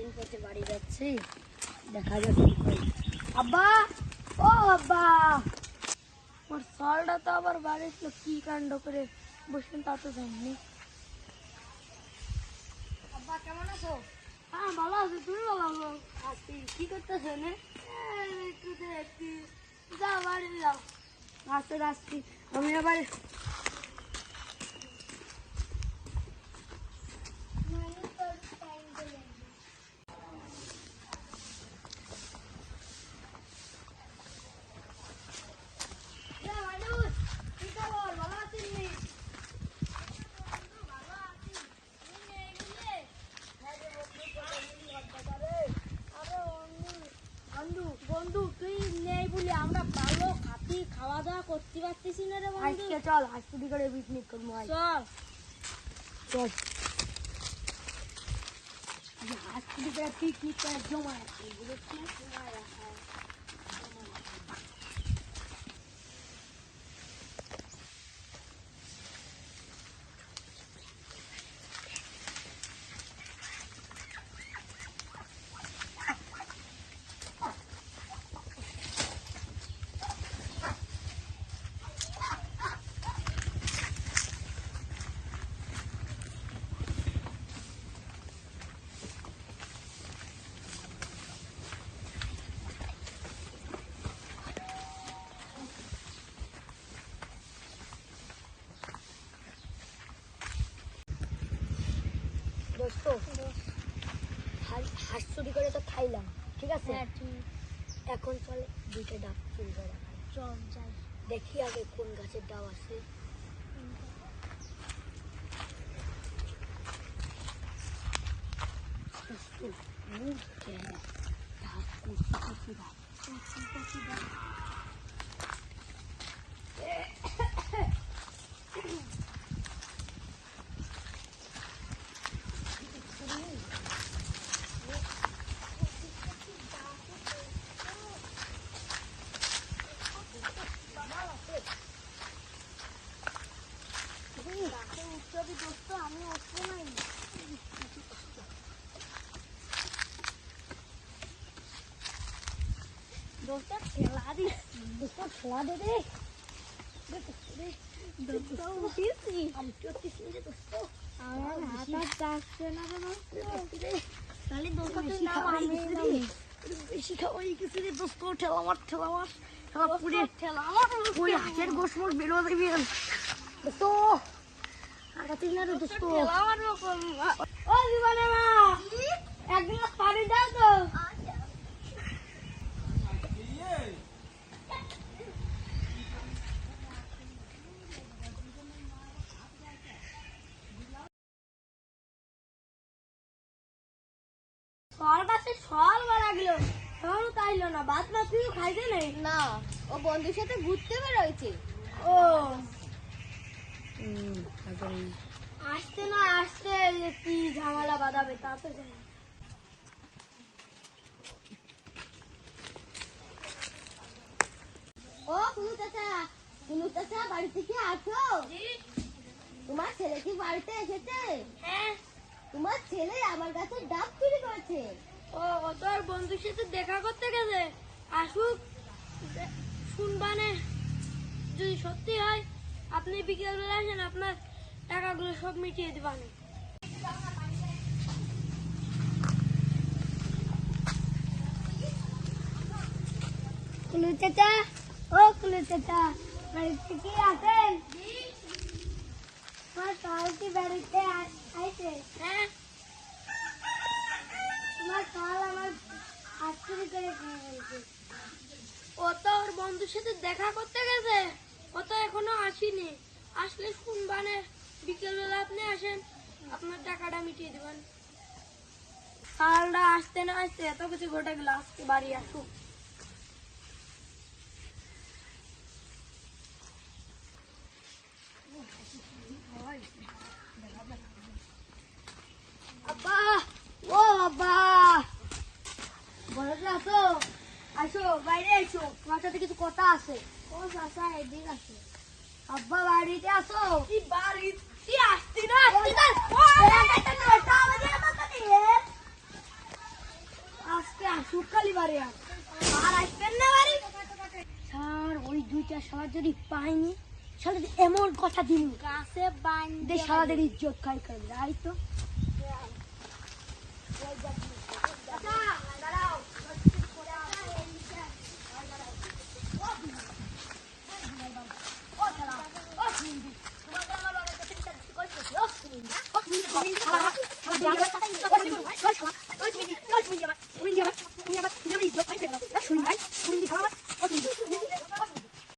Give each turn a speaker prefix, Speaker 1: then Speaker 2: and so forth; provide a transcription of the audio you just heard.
Speaker 1: অনেকদিন পথে বাড়ি যাচ্ছি, দেখা যাক কি হয়। আব্বা, ও আব্বা, আমার সালটা তো আবার বাড়ির লোক কি কাণ্ড করে বসেন তা তো জানি। আব্বা কেমন আছো? হ্যাঁ ভালো আছো, তুমি ভালো আছো? আছি। কি করতেছো? একটু দেখছি, যাও বাড়ি যাও। আচ্ছা আসছি, আমি আবার বন্ধু তুই নেই বলি আমরা ভালো খাতি খাওয়া দাওয়া করতে পারতেছি না রে বন্ধু। আজকে চল হাসপুটি করে পিকনিক করবো। চল চল হাসপুটি করে পিকনিক করে জমা রাখি জমা রাখা। দোস্ত হাঁস চুরি করে তো খাইলাম, ঠিক আছে? এখন চলে দুইটা ডাব চুরি করে। চল যাই দেখি আগে কোন গাছের ডাব আছে। আমি উঠবো নাই, দোস্ত ঠেলা দিস, দোস্ত ঠেলা দে রে। বেশি খাওয়াই কিছু রে দোস্ত, ঠেলা মার ঠেলা মার ঠেলা পুড়ে ঠেলা আমার ওই হাঁসের গোশ মোশ বেরো দেবি দোস্ত। আগাতিস না রে দোস্ত। ও জীবনে মা এক গ্লাস পানি দাও তো। সর কাছে সর মারা গেল, সর তাইলো না, বাদ না তুই খাইতে নেই না, ও বন্ধুর সাথে ঘুরতে বেরোইছে। ও আসতে না আসতে কি ঝামেলা বাঁধাবে তা তো জানি। ও কুনু চাচা বাড়িতে কি আছো? তোমার ছেলে কি বাড়িতে এসেছে? হ্যাঁ। তোমার ছেলে আমার কাছে ডাব চুরি করেছে। ও তোর বন্ধুর সাথে দেখা করতে গেছে, আসুক শুনবানে, যদি সত্যি হয় আপনি বিকেল বেলা আসেন, আপনার টাকাগুলো সব মিটিয়ে দিবানে। কুলু চাচা, ও কুলু চাচা বাড়িতে কি আছেন? আমার কাল কি বাড়িতে আইছে? হ্যাঁ, তোমার কাল আমার হাত চুরি করে খেয়ে গেছে। ও তো ওর বন্ধুর সাথে দেখা করতে গেছে, ও তো এখনো আসেনি, আসলে শুনবানে বিকেল বেলা আপনি আসেন, আপনার টাকাটা মিটিয়ে দেবেন। কালটা আসতে না আসতে এত কিছু ঘটে গেল, আজকে বাড়ি আসুক। আব্বা, ও আব্বা, ঘরে আসো, আসো বাইরে আসো, তোমার সাথে কিছু কথা আছে। ও চাচা এদিক আছে। আব্বা বাড়িতে আসো। কি বাড়িতে আসছি না, আসছি না। বাড়ি আর আসবেন না বাড়ি স্যার ওই দুইটা শালা যদি পাইনি শালা যদি এমন কথা দিন গাছে বাঁধে শালাদের ইজ্জত খাই করবে তাই তো